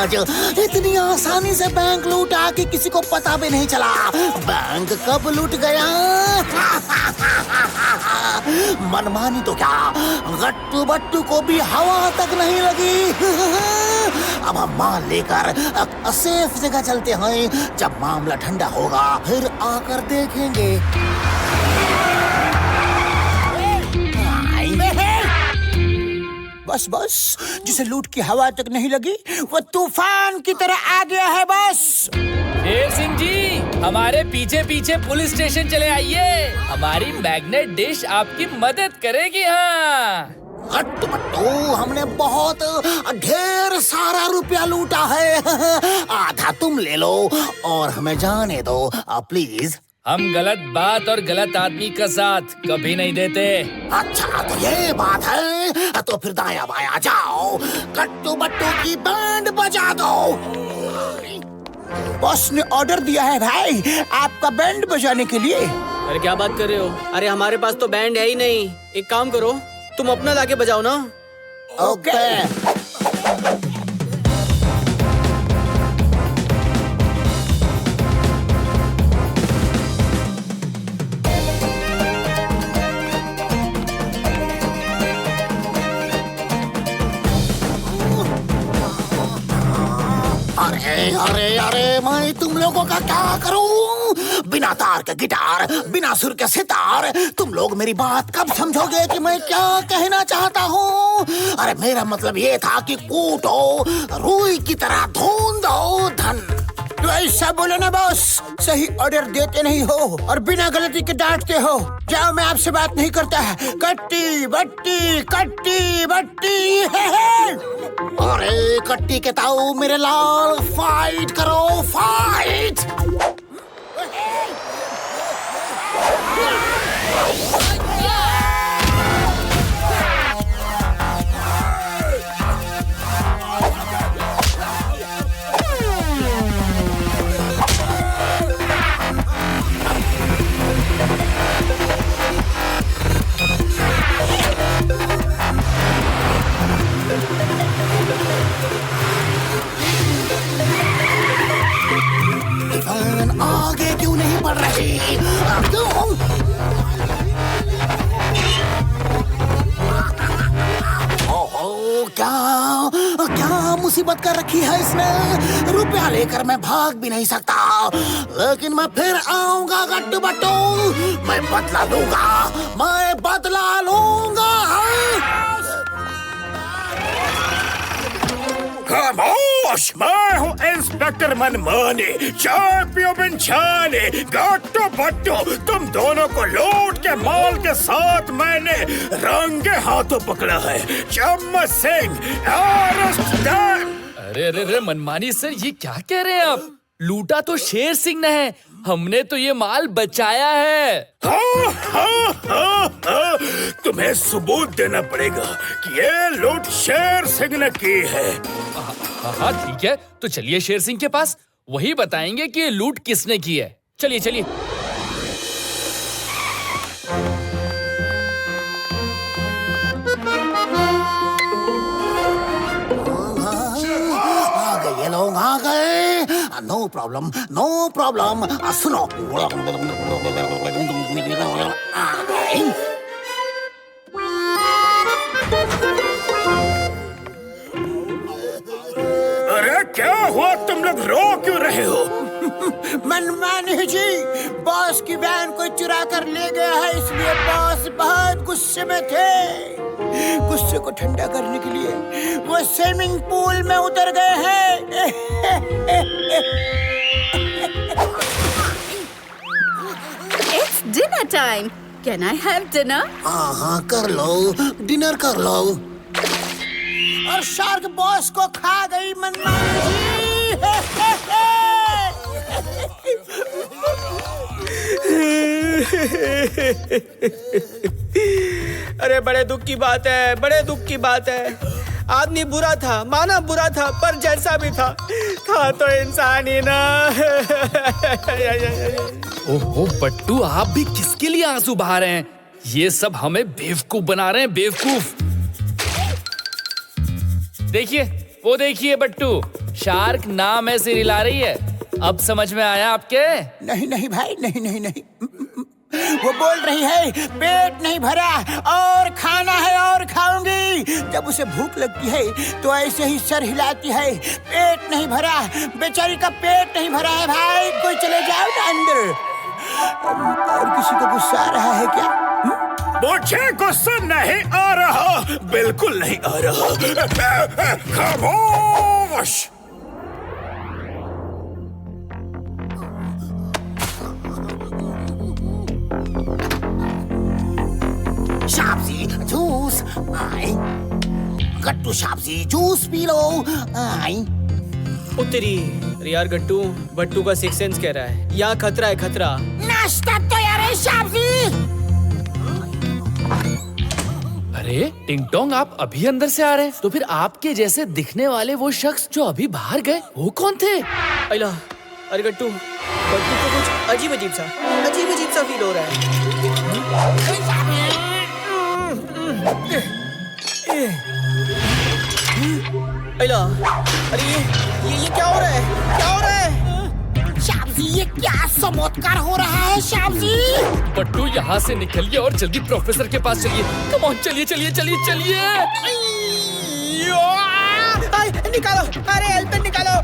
आज इतनी आसानी से बैंक लूटा कि किसी को पता भी नहीं चला। बैंक कब लूट गया? मनमानी तो क्या, गट्टू बट्टू को भी हवा तक नहीं लगी। अब हम माल लेकर सेफ जगह चलते हैं। जब मामला ठंडा होगा फिर आकर देखेंगे। बस बस, जिसे लूट की हवा तक नहीं लगी वो तूफान की तरह आ गया है। बस शेर सिंह जी, हमारे पीछे पीछे पुलिस स्टेशन चले आइए। हमारी मैग्नेट डिश आपकी मदद करेगी। हाँ गट्टू बट्टू, हमने बहुत ढेर सारा रुपया लूटा है। आधा तुम ले लो और हमें जाने दो प्लीज। हम गलत बात और गलत आदमी का साथ कभी नहीं देते। अच्छा तो ये बात है, तो फिर दाया बाया जाओ, गट्टू बट्टू की बैंड बजा दो। बॉस ने ऑर्डर दिया है भाई आपका बैंड बजाने के लिए। अरे क्या बात कर रहे हो? अरे हमारे पास तो बैंड है ही नहीं। एक काम करो, तुम अपना लाके बजाओ ना। ओके। अरे अरे अरे, मैं तुम लोगों का क्या करूं? बिना तार के गिटार, बिना सुर के सितार। तुम लोग मेरी बात कब समझोगे कि मैं क्या कहना चाहता हूँ? अरे मेरा मतलब ये था कि कूटो, रुई की तरह ढूंढो धन। तो ऐसा बोलो ना बॉस, सही ऑर्डर देते नहीं हो और बिना गलती के डांटते हो। जाओ, मैं आपसे बात नहीं करता है। कट्टी बट्टी कट्टी बट्टी। अरे कट्टी के ताऊ मेरे लाल, फाइट करो फाइट। आगे क्यों नहीं बढ़ रही? ओहो, क्या क्या मुसीबत कर रखी है इसने? रुपया लेकर मैं भाग भी नहीं सकता, लेकिन मैं फिर आऊंगा गट्टू बट्टू। मैं बदला लूंगा, मैं बदला लूंगा। खामोश, मैं हूँ इंस्पेक्टर मनमानी। चाय पियो बिन छाने। गट्टू बट्टू, तुम दोनों को लूट के माल के साथ मैंने रंगे हाथों पकड़ा है। चम्मच सिंह, अरेस्ट देम। अरे अरे अरे मनमानी सर, ये क्या कह रहे हैं आप? लूटा तो शेर सिंह ने है, हमने तो ये माल बचाया है। हाँ, हाँ, हाँ, हाँ। तुम्हें सबूत देना पड़ेगा कि ये लूट शेर सिंह ने की है। हाँ ठीक है, तो चलिए शेर सिंह के पास, वही बताएंगे कि ये लूट किसने की है। चलिए चलिए। ये लोग आ गए। No problem no problem. सुनो, अरे क्या हुआ? तुम लोग रो क्यों रहे हो? मनमानी जी, बॉस की वैन कोई चुरा कर ले गया है, इसलिए बॉस बहुत गुस्से में थे। गुस्से को ठंडा करने के लिए वो स्विमिंग पूल में उतर गए हैं। It's dinner time. Can I have dinner? हाँ कर लो, डिनर कर लो। और शार्क बॉस को खा गई मनमानी जी। अरे बड़े दुख की बात है, बड़े दुख की बात है। आदमी बुरा था, माना बुरा था, पर जैसा भी था तो इंसान ही ना। ओहो बट्टू, आप भी किसके लिए आंसू बहा रहे हैं? ये सब हमें बेवकूफ बना रहे हैं, बेवकूफ। देखिए, वो देखिए बट्टू, शार्क नाम है सिरिल आ रही है। अब समझ में आया आपके? नहीं नहीं भाई, नहीं नहीं नहीं। वो बोल रही है पेट नहीं भरा और खाना है और खाऊंगी। जब उसे भूख लगती है तो ऐसे ही सर हिलाती है, पेट नहीं भरा। बेचारी का पेट नहीं भरा है भाई, कोई चले जाओ ना अंदर। और किसी को गुस्सा आ रहा है क्या? मुझे गुस्सा नहीं आ रहा, बिल्कुल नहीं आ रहा। खामोश। शाब्जी जूस आई। गट्टू शाब्जी जूस पी लो आई। उत्तरी। अरे यार गट्टू, बट्टू का सिक्स सेंस कह रहा है यहाँ खतरा है, खतरा। नाश्ता तैयार है शाब्जी। अरे टिंगटोंग, आप अभी अंदर से आ रहे हैं? तो फिर आपके जैसे दिखने वाले वो शख्स जो अभी बाहर गए, वो कौन थे? अला, अरे गट्टू, बट्टू को कुछ अजीब अजीब सा फील हो रहा है। अला, अरे ये क्या हो रहा है? क्या हो रहा है? शाब्जी, ये क्या चमत्कार हो रहा है शाब्जी? बट्टू, यहाँ से निकलिए और जल्दी प्रोफेसर के पास चलिए। कम ऑन, चलिए चलिए चलिए चलिए। निकालो, अरे हेल्प निकालो।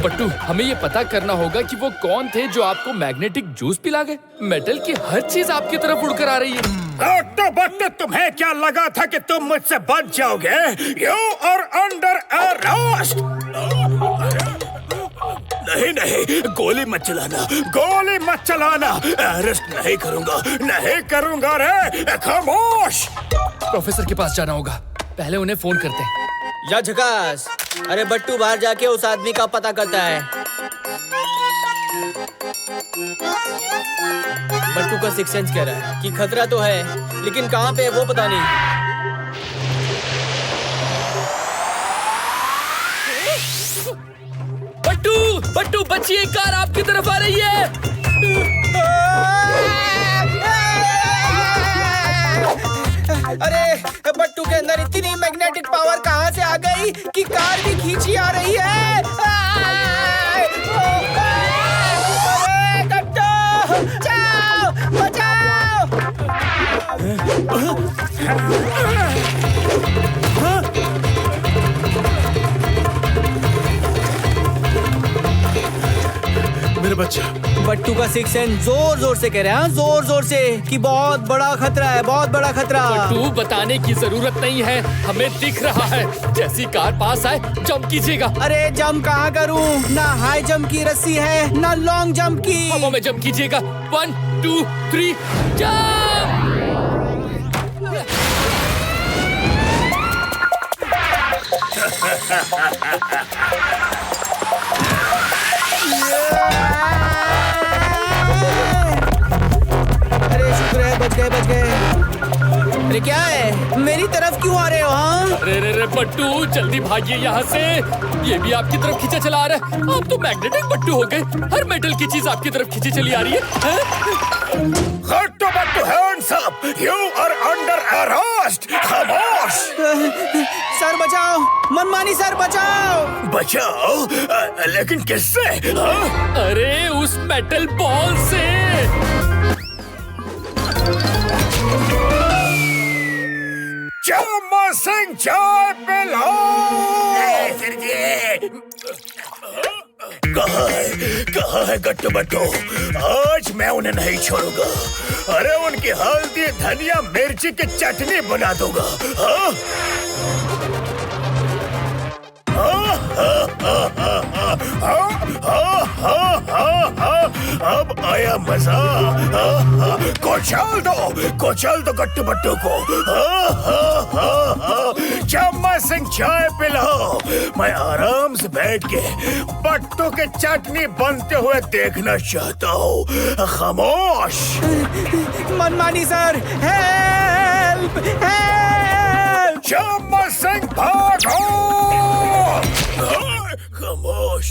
बट्टू, हमें ये पता करना होगा कि वो कौन थे जो आपको मैग्नेटिक जूस पिला गए। मेटल की हर चीज आपकी तरफ उड़कर आ रही है। तो बट्टू, तुम्हें क्या लगा था कि तुम मुझसे बच जाओगे? You are under arrest। नहीं नहीं, गोली मत चलाना, गोली मत चलाना। अरेस्ट नहीं करूंगा, नहीं करूंगा रे। खामोश। प्रोफेसर के पास जाना होगा, पहले उन्हें फोन करते हैं। या झकास। अरे बट्टू बाहर जाके उस आदमी का पता करता है। बट्टू का सिक्स सेंस कह रहा है कि खतरा तो है, लेकिन कहाँ पे है वो पता नहीं। बट्टू, बट्टू बचिए, कार आपकी तरफ आ रही है। अरे बट्टू के अंदर इतनी मैग्नेटिक पावर कहाँ से आ गई कि कार भी खींची आ रही है। अरे गट्टू, बचाओ, बचाओ। मेरे बच्चा। बट्टू का सिक्स सेंस जोर जोर से कह रहे हैं, जोर जोर से, कि बहुत बड़ा खतरा है, बहुत बड़ा खतरा। बट्टू, बताने की जरूरत नहीं है, हमें दिख रहा है। जैसी कार पास आए जंप कीजिएगा। अरे जंप कहाँ करूँ? ना हाई जंप की रस्सी है, ना लॉन्ग जंप की। हवा में जंप कीजिएगा। 1 2 3 जंप। अरे शुक्र है, बच गए, बच गए। अरे क्या है, मेरी तरफ क्यों आ रहे हो? हाँ, रे रे रे बट्टू, जल्दी भागिए यहाँ से। ये भी आपकी तरफ खींचा चला आ रहा है। आप तो मैग्नेटिक बट्टू हो गए, हर मेटल की चीज आपकी तरफ खींची चली आ रही है। गट्टू बट्टू, hands up! You are under arrest! खामोश! सर बचाओ, मनमानी सर बचाओ। बचाओ? लेकिन किससे? हाँ? अरे उस मेटल बॉल से। चम्मा सिंह, चाय पिलाओ। कहाँ है गट्टू बट्टू? आज मैं उन्हें नहीं छोड़ूंगा। अरे उनकी हल्दी, धनिया, मिर्ची की चटनी बना दूंगा। हाँ? अब आया मजा। कुचल दो गट्टू बट्टू को। चम्मा सिंह, चाय पिलाओ। मैं आराम से बैठ के बट्टू के चटनी बनते हुए देखना चाहता हूँ। खामोश। मनमानी सर, हेल्प, हेल्प। चम्मा सिंह, भागो। खामोश।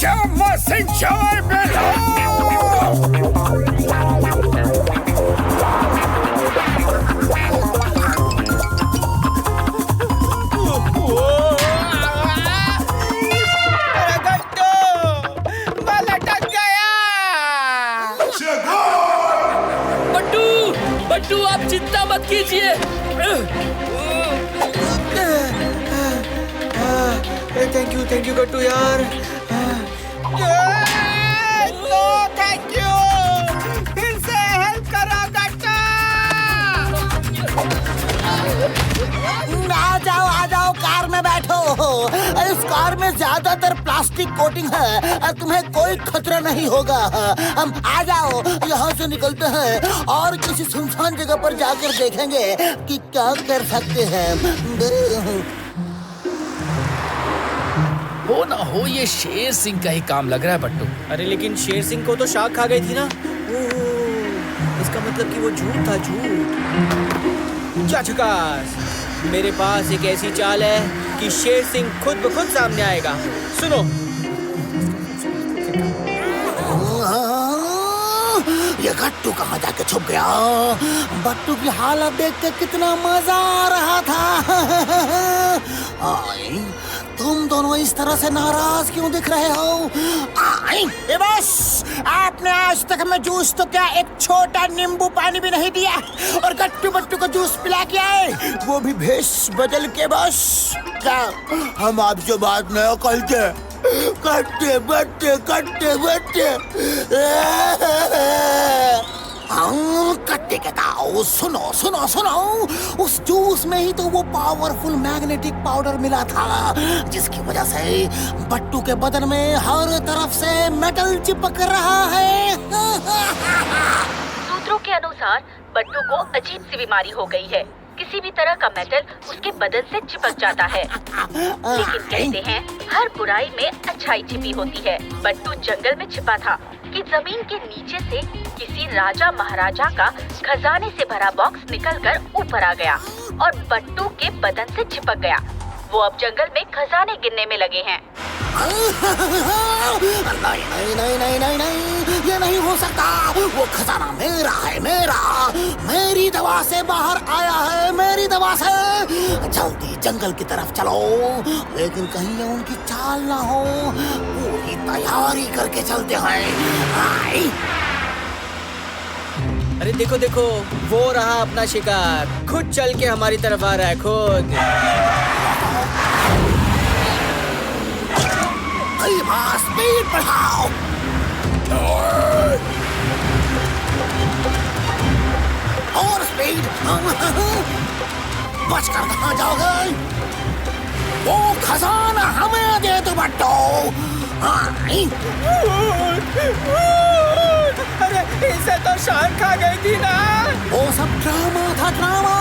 चम्मा सिंह, चाय पिलाओ। कीजिए। थैंक यू गट्टू यार। नो थैंक यू, फिर से हेल्प करो गट्टू। आ जाओ कार में बैठो। इस कार में ज्यादातर प्लास्टिक कोटिंग है, तुम्हें कोई खतरा नहीं होगा। हम आ जाओ, यहाँ से निकलते हैं और किसी सुनसान जगह पर जाकर देखेंगे कि क्या कर सकते हैं। हो ना हो ये शेर सिंह का ही काम लग रहा है बट्टू। अरे लेकिन शेर सिंह को तो शाख खा गई थी ना। ओह, इसका मतलब कि वो झूठ था, झूठ। क्या झकास, मेरे पास एक ऐसी चाल है कि शेर सिंह खुद ब खुद सामने आएगा। सुनो, ये गट्टू कहाँ जाके छुप गया? बट्टू की हालत देख के कितना मजा आ रहा था। आई, तुम दोनों इस तरह से नाराज क्यों दिख रहे हो? आई, ए बस, आपने आज तक हमें जूस तो क्या एक छोटा नींबू पानी भी नहीं दिया, और गट्टू बट्टू को जूस पिला के आए, वो भी भेष बदल के। बस क्या हम आपसे बात नहीं करते? कट्टे बट्टे कट्टे बट्टे। कट्टे कहता हूँ, सुनो सुनो सुनो, उस जूस में ही तो वो पावरफुल मैग्नेटिक पाउडर मिला था, जिसकी वजह से बट्टू के बदन में हर तरफ से मेटल चिपक रहा है। सूत्रों के अनुसार बट्टू को अजीब सी बीमारी हो गई है। किसी भी तरह का मेटल उसके बदन से चिपक जाता है। लेकिन कहते हैं हर बुराई में अच्छाई छिपी होती है। बट्टू जंगल में छिपा था कि जमीन के नीचे से किसी राजा महाराजा का खजाने से भरा बॉक्स निकलकर ऊपर आ गया और बट्टू के बदन से चिपक गया। वो अब जंगल में खजाने गिनने में लगे हैं। नहीं नहीं नहीं नहीं नहीं नहीं, ये नहीं हो सकता। वो खजाना मेरा है, मेरा, मेरी दवा से बाहर आया है, मेरी दवा से। जल्दी जंगल की तरफ चलो, लेकिन कहीं ये उनकी चाल ना हो। पूरी तैयारी करके चलते हैं। आई। अरे देखो देखो, वो रहा अपना शिकार, खुद चल के हमारी तरफ आ रहा है, खुद। स्पीड बढ़ाओ। और स्पीड। बचकर कहाँ जाओगे? वो खजाना हमें दे दो बट्टू। अरे इसे तो शान खा गई थी ना। वो सब ड्रामा था, ड्रामा।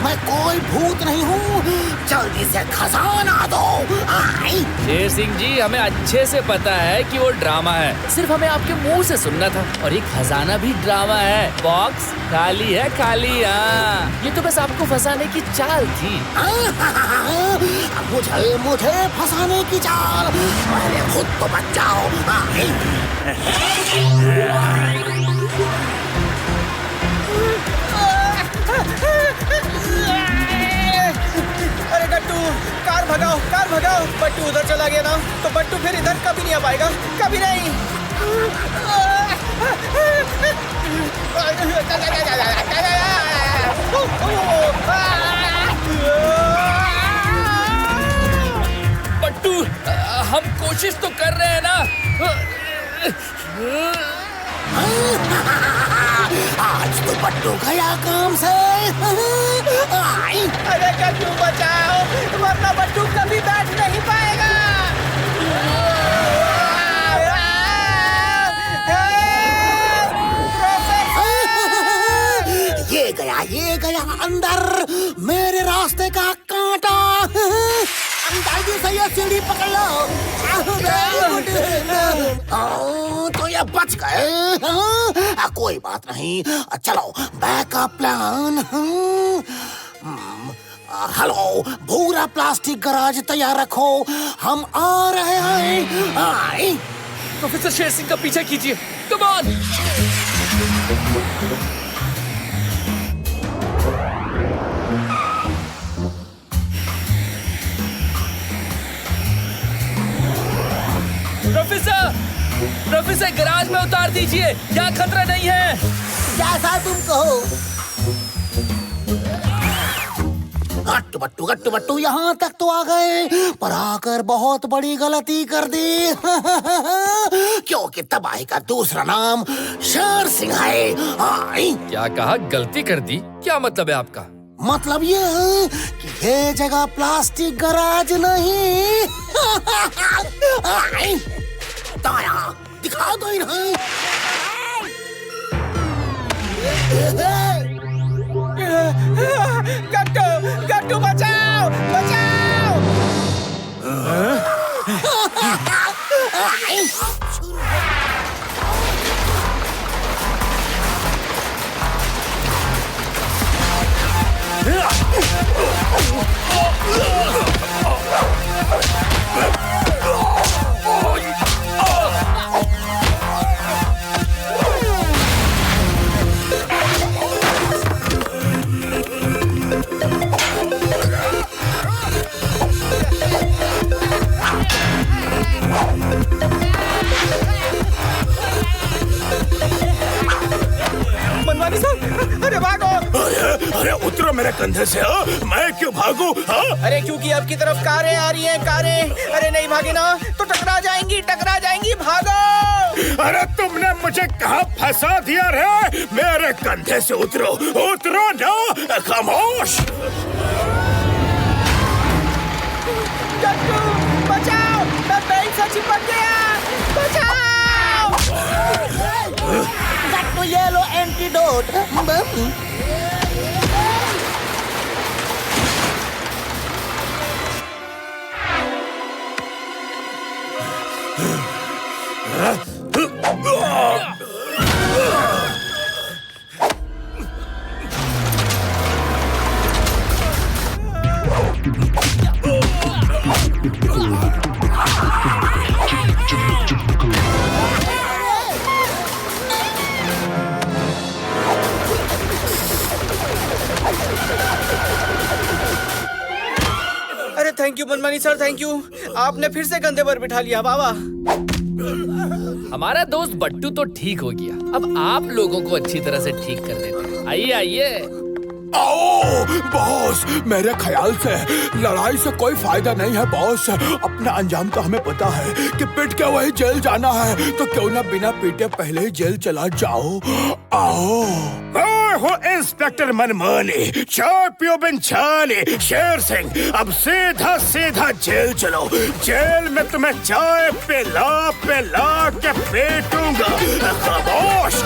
मैं कोई भूत नहीं हूँ। जल्दी से खजाना दो। आई। शेर सिंह जी, हमें अच्छे से पता है कि वो ड्रामा है, सिर्फ हमें आपके मुंह से सुनना था। और ये खजाना भी ड्रामा है, बॉक्स खाली है, खाली। हाँ, ये तो बस आपको फंसाने की चाल थी। मुझे फंसाने की चाल? पहले खुद तो बच जाओ। अरे गट्टू, कार भगाओ, कार भगाओ। बट्टू उधर चला गया ना तो बट्टू फिर इधर कभी नहीं आ पाएगा, कभी नहीं। बट्टू, हम कोशिश तो कर रहे हैं ना। आज तो बट्टू गया काम से। आई। अरे गट्टू बचाओ, वरना बट्टू कभी बैठ नहीं पाएगा। ये गया अंदर, मेरे रास्ते का कांटा। अंदाजी से ये सीढ़ी पकड़ लो। तो ये बच गए। कोई बात नहीं, चलो बैकअप प्लान। हेलो, पूरा प्लास्टिक गराज तैयार रखो, हम आ रहे हैं। आई। प्रोफेसर शेर सिंह का पीछा कीजिए, कम ऑन। प्रोफेसर गराज में उतार दीजिए, यहाँ खतरा नहीं है। जैसा तुम कहो। गट्टू बट्टू यहाँ तक तो आ गए, पर आकर बहुत बड़ी गलती कर दी। क्योंकि तबाही का दूसरा नाम शेर सिंह है। क्या कहा? गलती कर दी? क्या मतलब है आपका? मतलब ये है कि ये जगह प्लास्टिक गराज नहीं। ताया दिखा दो इन्हें। गट्टू गट्टू बचाओ बचाओ। मनमानी साहब, अरे भागो। अरे उतरो मेरे कंधे से। मैं क्यों भागूं? अरे क्योंकि आपकी तरफ कारें आ रही हैं, कारें। अरे नहीं भागे ना तो टकरा जाएंगी, भागो। अरे तुमने मुझे कहाँ फंसा दिया रे? मेरे कंधे से उतरो ना। खामोश। गट्टू बचाओ, मैं बैंक से चिपक गया, बचाओ। गट्टू ये लो एंटीडोट। अरे थैंक यू मनमानी सर, थैंक यू। आपने फिर से कंधे पर बिठा लिया बाबा। हमारा दोस्त बट्टू तो ठीक हो गया, अब आप लोगों को अच्छी तरह से ठीक कर देते हैं। आइए आइए। आओ बॉस, मेरे ख्याल से लड़ाई से कोई फायदा नहीं है बॉस। अपना अंजाम तो हमें पता है कि पीट के वही जेल जाना है, तो क्यों ना बिना पीटे पहले ही जेल चला जाओ। आओ। मैं हूँ इंस्पेक्टर मनमानी, चाय पियो बिन छाने, शेर सिंह। अब सीधा जेल चलो। जेल में तुम्हें चाय पिला के पेटूंगा। खामोश।